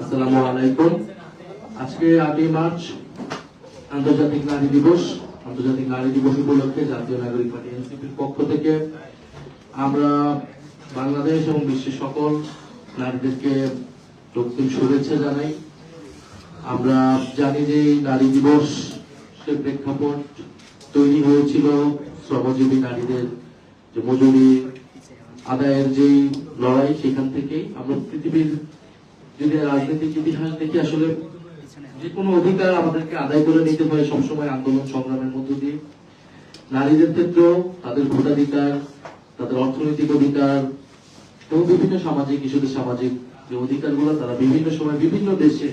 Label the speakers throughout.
Speaker 1: আসসালামু আলাইকুম। আজকে 8ই মার্চ আন্তর্জাতিক নারী দিবস। আন্তর্জাতিক নারী দিবস উপলক্ষে জাতীয় নাগরিক পার্টি এনসিপির পক্ষ থেকে আমরা বাংলাদেশ এবং বিশ্বের সকল নারীদেরকে রক্তিম শুভেচ্ছা জানাই। আমরা জানি যে নারী দিবসের প্রেক্ষাপট তৈরি হয়েছিল শ্রমজীবী নারীদের যে মজুরি আদায়ের যেই লড়াই, সেখান থেকেই আমরা পৃথিবীর যদি রাজনৈতিক ইতিহাস দেখি, আসলে যে কোনো অধিকার আমাদেরকে আদায় করে নিতে হয় সবসময় আন্দোলন সংগ্রামের মধ্য দিয়ে। নারীদের ক্ষেত্রেও তাদের ভোটাধিকার, তাদের অর্থনৈতিক অধিকার এবং বিভিন্ন সামাজিক ইস্যুতে সামাজিক যে অধিকারগুলো তারা বিভিন্ন সময় বিভিন্ন দেশে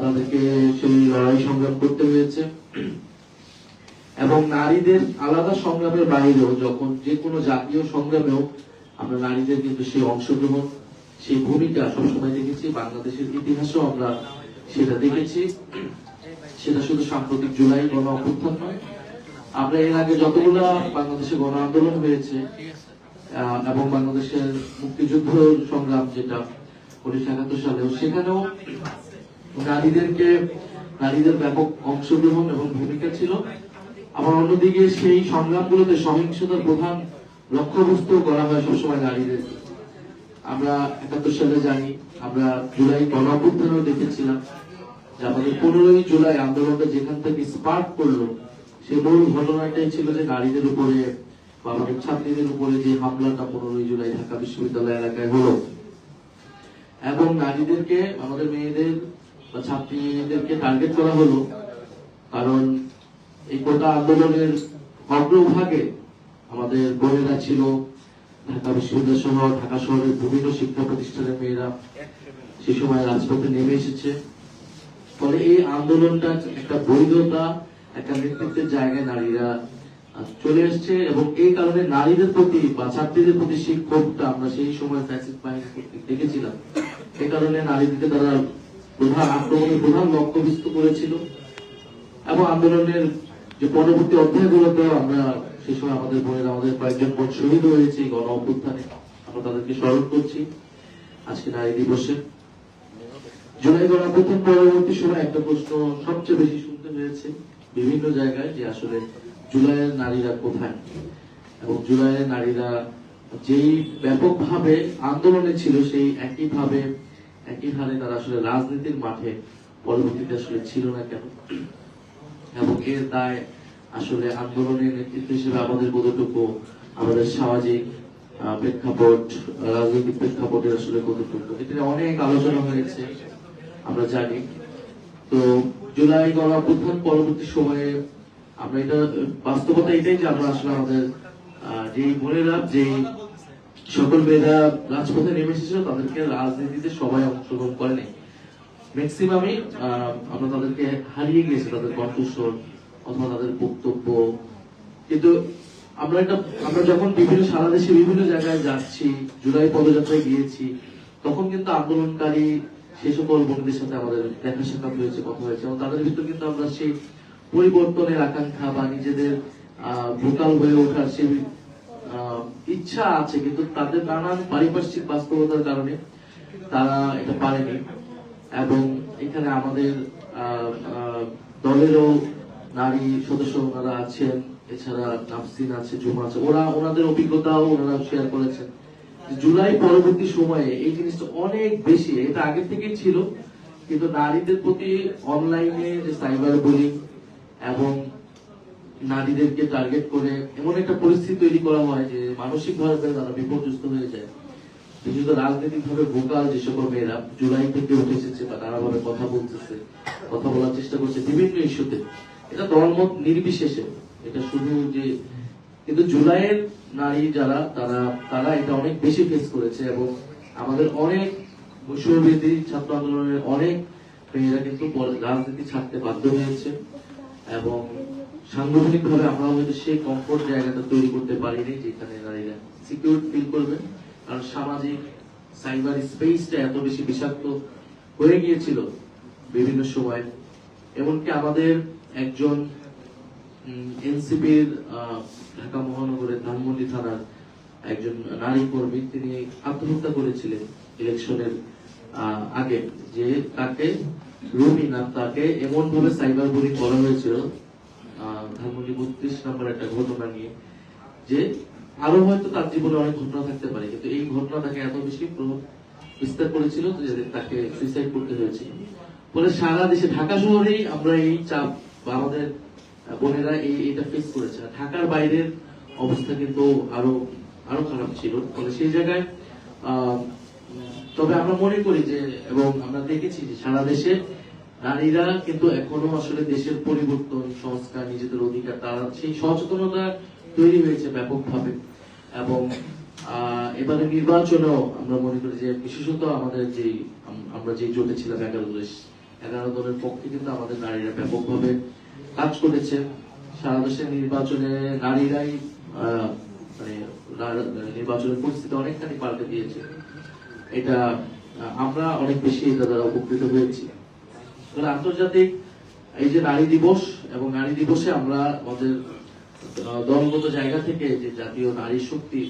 Speaker 1: তাদেরকে সেই লড়াই সংগ্রাম করতে হয়েছে। এবং নারীদের আলাদা সংগ্রামের বাইরেও যখন যে কোনো জাতীয় সংগ্রামেও আমরা নারীদের কিন্তু সেই অংশগ্রহণ, সেই ভূমিকা সবসময় দেখেছি। বাংলাদেশের ইতিহাসেও আমরা সেটা দেখেছি। সেটা শুধু সাম্প্রতিক জুলাই গণ অভ্যুত্থান নয়, আমরা এর আগে যতগুলা বাংলাদেশে গণ আন্দোলন হয়েছে এবং বাংলাদেশের মুক্তিযুদ্ধ সংগ্রাম যেটা 1971 সালেও, সেখানেও নারীদের ব্যাপক অংশগ্রহণ এবং ভূমিকা ছিল। আবার অন্যদিকে সেই সংগ্রামগুলোতে সহিংসতার প্রধান লক্ষ্যবস্তু করা হয় সবসময় নারীদের। আমরা 71 সালে জানি, আমরা জুলাই গণ অভ্যুত্থানেও দেখেছিলাম যে আমাদের 15ই জুলাই আন্দোলনটা যেখান থেকে স্পার্ক করলো, সেই মূল ঘটনাটাই ছিল যে নারীদের উপরে বা আমাদের ছাত্রীদের উপরে যে হামলাটা 15ই জুলাই ঢাকা বিশ্ববিদ্যালয় এলাকায় হলো। এবং নারীদেরকে, আমাদের মেয়েদের বা ছাত্রীদেরকে টার্গেট করা হলো, কারণ এই গোটা আন্দোলনের অগ্রভাগে আমাদের বোনেরা ছিল। ঢাকা বিশ্ববিদ্যালয় সহ ঢাকা শহরের বিভিন্ন শিক্ষা প্রতিষ্ঠানের মেয়েরা সে সময় রাজপথে নেমে এসেছে। ফলে এই আন্দোলনটা একটা বৈধতা, একটা নেতৃত্বের জায়গায় নারীরা চলে এসছে। এবং এই কারণে নারীদের প্রতি বা ছাত্রীদের প্রতি সেই ক্ষোভটা আমরা সেই সময় ফ্যাসিস্ট বাহিনী দেখেছিলাম। এই কারণে নারীদেরকে তারা প্রধান আক্রমণের প্রধান লক্ষ্যবস্তু করেছিল। এবং আন্দোলনের যে পরবর্তী অধ্যায়গুলোতেও আমরা সেই সময় আমাদের বোনেরা, আমাদের কয়েকজন বোন শহীদ হয়েছে গণ অভ্যুত্থানে, আমরা তাদেরকে স্মরণ করছি আজকে নারী দিবসে। জুলাই গণ অভ্যুত্থান পরবর্তী সময় একটা প্রশ্ন সবচেয়ে বেশি শুনতে হয়েছে বিভিন্ন জায়গায়, যে আসলে জুলাইয়ের নারীরা কোথায়। এবং জুলাইয়ের নারীরা যেই ব্যাপকভাবে আন্দোলনে ছিল, সেই একই হারে তারা আসলে রাজনীতির মাঠে পরবর্তীতে আসলে ছিল না কেন। এবং এর দায় আসলে আন্দোলনের নেতৃত্ব হিসেবে আমাদের কতটুকু, আমাদের সামাজিক প্রেক্ষাপট, রাজনৈতিক প্রেক্ষাপটের আসলে কতটুকু, এটা অনেক আলোচনা হয়েছে আমরা জানি। তো জুলাই গণ অভ্যুত্থান পরবর্তী সময়ে আমরা এটা বাস্তবতা এটাই যে আমরা আসলে আমাদের যেই বোনেরা, যে সকল মেয়েরা রাজপথে নেমে এসেছিল, তাদেরকে রাজনীতিতে সবাই অংশগ্রহণ করেনি। ম্যাক্সিমামই আমরা তাদেরকে হারিয়ে গিয়েছি, তাদের কণ্ঠস্বর অথবা তাদের বক্তব্য। কিন্তু আমরা যখন সারা দেশে বিভিন্ন জায়গায় যাচ্ছি, জুলাই পদযাত্রায় গিয়েছি, তখন কিন্তু আন্দোলনকারী সে সকল বোনদের সাথে আমাদের দেখা সাক্ষাৎ হয়েছে, কথা হয়েছে। এবং তাদের ভিতর কিন্তু আমরা সেই পরিবর্তনের আকাঙ্ক্ষা বা নিজেদের ভোকাল হয়ে ওঠার সেই ইচ্ছা আছে, কিন্তু তাদের নানান পারিপার্শ্বিক বাস্তবতার কারণে তারা এটা পারেনি। এবং এখানে আমাদের দলেরও নারী সদস্য ওনারা আছেন, এছাড়া নাফসিন আছে, জুমা আছে, ওনাদের অভিজ্ঞতাও ওনারা শেয়ার করেছেন। জুলাই পরবর্তী সময়ে এই জিনিসটা অনেক বেশি, এটা আগে থেকেই ছিল, কিন্তু নারীদের প্রতি অনলাইনে যে সাইবার বুলিং এবং নারীদেরকে টার্গেট করে এমন একটা পরিস্থিতি তৈরি করা হয় যে মানসিক ভাবে তারা বিপর্যস্ত হয়ে যায়। বিশেষত রাজনৈতিক ভাবে ভোকাল যে সকল মেয়েরা জুলাই থেকে উঠে এসেছে বা নানাভাবে কথা বলতেছে, কথা বলার চেষ্টা করছে বিভিন্ন ইস্যুতে, এটা দলমত নির্বিশেষে, এটা শুধু যে, কিন্তু জুলাইয়ের নারী যারা, তারা এটা অনেক বেশি ফেস করেছে। এবং আমাদের অনেক বৈষম্যবিরোধী ছাত্র আন্দোলনের অনেক মেয়েরা কিন্তু রাজনীতি ছাড়তে বাধ্য হয়েছে। এবং সাংগঠনিক ভাবে আমরা হয়তো সেই কমফোর্ট জায়গাটা তৈরি করতে পারিনি যেখানে নারীরা সিকিউর ফিল করবে, কারণ সামাজিক সাইবার স্পেসটা এত বেশি বিষাক্ত হয়ে গিয়েছিল বিভিন্ন সময়। এমনকি আমাদের একজন এনসিপির ঢাকা মহানগরের ধানমন্ডি থানার একজন নারী কর্মী, তিনি আত্মহত্যা করেছিলেন ইলেকশনের আগে যে তাকে রুমি নাম, তাকে এমন ভাবে সাইবার বুলিং করা হয়েছিল ধানমন্ডি 32 নম্বর একটা ঘটনা নিয়ে, যে আরো হয়তো তার জীবনে অনেক ঘটনা থাকতে পারে, কিন্তু এই ঘটনা তাকে এত বেশি প্রভাব বিস্তার করেছিল যে তাকে সুইসাইড করতে হয়েছিল। বলে সারা দেশে ঢাকা শহরেই আমরা এই চাপ বা আমাদের বোনেরা এটা ফেস করেছে। ঢাকার বাইরের অবস্থা কিন্তু আরো আরো খারাপ ছিল। ফলে সেই জায়গায় তবে আমরা মনে করি যে, এবং আমরা দেখেছি যে সারা দেশে নারীরা কিন্তু এখনো আসলে দেশের পরিবর্তন, সংস্কার, নিজেদের অধিকার, তারা সেই সচেতনতা তৈরি হয়েছে ব্যাপকভাবে। এবং এবারে নির্বাচনেও আমরা মনে করি যে বিশেষত আমাদের যে আমরা যে জোটে ছিলাম 11 দলের পক্ষে কিন্তু আমাদের নারীরা ব্যাপকভাবে কাজ করেছে। সারা দেশের নির্বাচনে নারীরাই মানে নির্বাচনের পরিস্থিতি অনেকখানি পাল্টে দিয়েছে। এটা আমরা অনেক বেশি এটা দ্বারা উপকৃত হয়েছি। আন্তর্জাতিক এই যে নারী দিবস, এবং নারী দিবসে আমরা আমাদের দলগত জায়গা থেকে যে জাতীয় নারী শক্তি,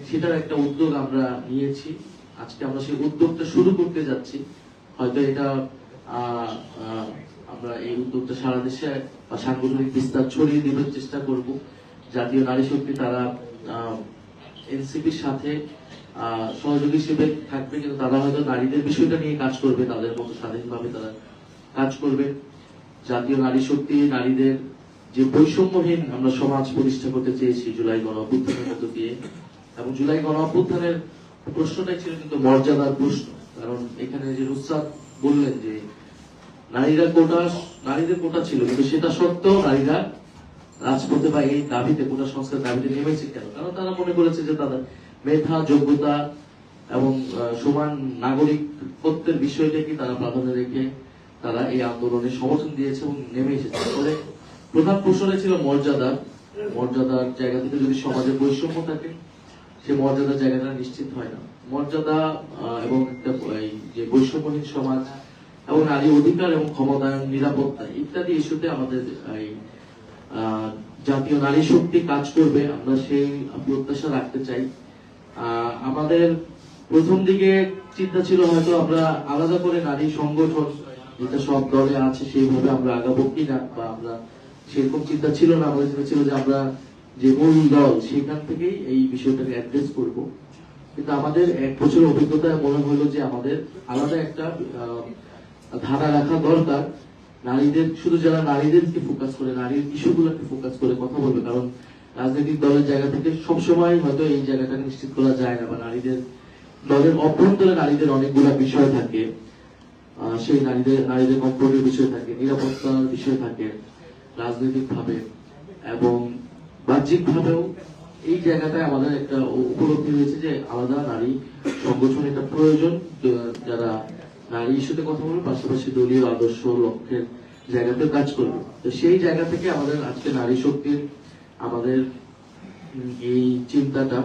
Speaker 1: সেটার একটা উদ্যোগ আমরা নিয়েছি। আজকে আমরা সেই উদ্যোগটা শুরু করতে যাচ্ছি। হয়তো এটা আমরা এই উদ্যোগটা সারা দেশে বা সাংগঠনিক বিস্তার ছড়িয়ে দেওয়ার চেষ্টা করব। জাতীয় নারী শক্তি তারা এনসিপির সাথে সহযোগী হিসেবে থাকবে, কিন্তু তারা হয়তো নারীদের বিষয়টা নিয়ে কাজ করবে, তাদের মতো স্বাধীনভাবে তারা কাজ করবে। জাতীয় নারী শক্তি নারীদের যে বৈষম্যহীন আমরা সমাজ প্রতিষ্ঠা করতে চেয়েছি জুলাই গণ অভ্যুত্থানের মধ্য দিয়ে, এবং জুলাই গণ অভ্যুত্থানের প্রশ্নটাই ছিল কিন্তু মর্যাদার প্রশ্ন। কারণ এখানে যে রুসাদ বললেন যে নারীদের কোটা ছিল, কিন্তু সেটা সত্ত্বেও নারীরা রাজপথে বা এই দাবিতে, কোটা সংস্কার দাবিতে নেমেছে কেন? কারণ তারা মনে করেছে যে তাদের মেধা, যোগ্যতা এবং সমান নাগরিকত্বের বিষয়টাকে তারা প্রাধান্য রেখে তারা এই আন্দোলনে সমর্থন দিয়েছে এবং নেমে এসেছে। ফলে প্রধান প্রশ্নটা ছিল মর্যাদার জায়গা থেকে যদি সমাজের বৈষম্য থাকে, সে মর্যাদার জায়গাটা নিশ্চিত হয় না। মর্যাদা এবং যে বৈষম্যহীন সমাজ এবং নারী অধিকার এবং ক্ষমতায়ন, নিরাপত্তা ইত্যাদি ইস্যুতে আমাদের জাতীয় নারী শক্তি কাজ করবে, আমরা সেই প্রত্যাশা রাখতে চাই। আমাদের প্রথম দিকে চিন্তা ছিল হয়তো আমরা আলাদা করে নারী সংগঠন যেটা সব দলে আছে সেইভাবে আমরা আগাবো কিনা, বা আমরা সেরকম চিন্তা ছিল না। আমাদের চিন্তা ছিল যে আমরা যে মূল দল সেখান থেকেই এই বিষয়টাকে অ্যাড্রেস করব। কিন্তু আমাদের 1 বছর অভিজ্ঞতায় মনে হলো যে আমাদের আলাদা একটা ধারা রাখা দরকার, নারীদের, শুধু যারা নারীদেরকে ফোকাস করে, নারীর ইস্যুগুলোকে ফোকাস করে কথা বলবে। কারণ রাজনৈতিক দলের জায়গা থেকে সবসময় হয়তো এই জায়গাটা নিশ্চিত করা যায় না, বা দলের অভ্যন্তরে নারীদের অনেকগুলো বিষয় থাকে, সেই নারীদের কমফোর্টের বিষয় থাকে, নিরাপত্তার বিষয় থাকে, রাজনৈতিক ভাবে এবং বাহ্যিক ভাবেও এই জায়গাটায় আমাদের একটা উপলব্ধি হয়েছে যে আলাদা নারী সংগঠন এটা প্রয়োজন, যারা নারী ইস্যুতে কথা বলবে, পাশাপাশি দলীয় আদর্শ লক্ষ্যের জায়গাতে কাজ করবে। তো সেই জায়গা থেকে আমাদের আজকে নারী শক্তির আমাদের এই চিন্তাটা,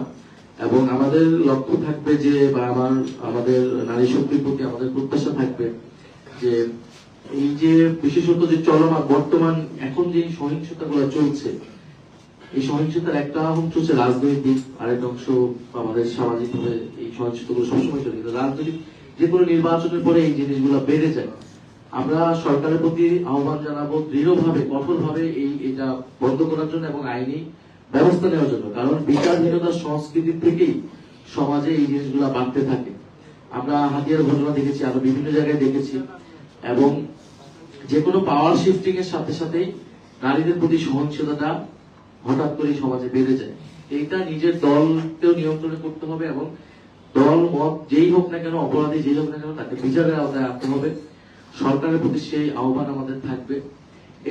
Speaker 1: এবং আমাদের লক্ষ্য থাকবে যে, বা আমাদের নারী শক্তির প্রতি আমাদের প্রত্যাশা থাকবে যে এই যে বিশেষত যে চলমান বর্তমান এখন যে সহিংসতাগুলো চলছে, এই সহিংসতার একটা অংশ হচ্ছে রাজনৈতিক, আরেকটা অংশ আমাদের সামাজিক ভাবে এই সহিংসতাগুলো সবসময় চলে। কিন্তু রাজনৈতিক যে কোনো নির্বাচনের পরে এই জিনিসগুলো বেড়ে যায়। আমরা সরকারের প্রতি আহ্বান জানাবো দৃঢ়ভাবে, কঠোরভাবে এটা বন্ধ করার জন্য এবং আইনি ব্যবস্থা নেওয়ার জন্য। কারণ বিচারহীনতার সংস্কৃতি থেকেই সমাজে এই জিনিসগুলো বাড়তে থাকে। আমরা হাতিয়ার ঘটনা দেখেছি, আরো বিভিন্ন জায়গায় দেখেছি, এবং যে কোনো পাওয়ার শিফটিং এর সাথে সাথেই নারীদের প্রতি সহিংসতাটা হঠাৎ করে সমাজে বেড়ে যায়। এইটা নিজের দলকেও নিয়ন্ত্রণ করতে হবে, এবং দল মত যেই হোক না কেন, অপরাধী যেই হোক না কেন, তাকে বিচারের আওতায় আনতে হবে। সরকারের প্রতি সেই আহ্বান আমাদের থাকবে।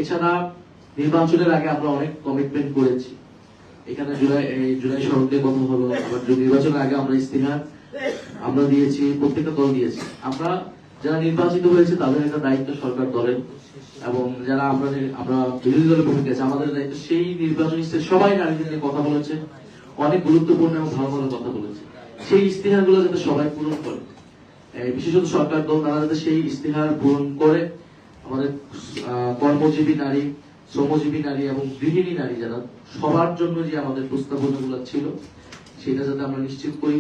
Speaker 1: এছাড়া নির্বাচনের আগে আমরা অনেক কমিটমেন্ট করেছি। এখানে জুলাই সড়কের কথা হলো, আবার নির্বাচনের আগে আমরা ইস্তিহার আমরা দিয়েছি, প্রত্যেকটা দল দিয়েছি। আমরা যারা নির্বাচিত হয়েছে তাদের একটা দায়িত্ব সরকার দলের, এবং যারা আমরা বিরোধী দলের ভূমিকা আছে আমাদের দায়িত্ব। সেই নির্বাচনী সবাই নারীদের নিয়ে কথা বলেছে, অনেক গুরুত্বপূর্ণ এবং ভালো ভালো কথা বলেছে। সেই ইস্তিহার গুলো যাতে সবাই পূরণ করে, বিশেষত সরকার দল, তারা যাতে সেই ইস্তিহার পূরণ করে আমাদের কর্মজীবী নারী, শ্রমজীবী নারী এবং গৃহিণী নারী যারা, সবার জন্য যে আমাদের প্রস্তাবনাগুলো ছিল সেটা যাতে আমরা নিশ্চিত করি।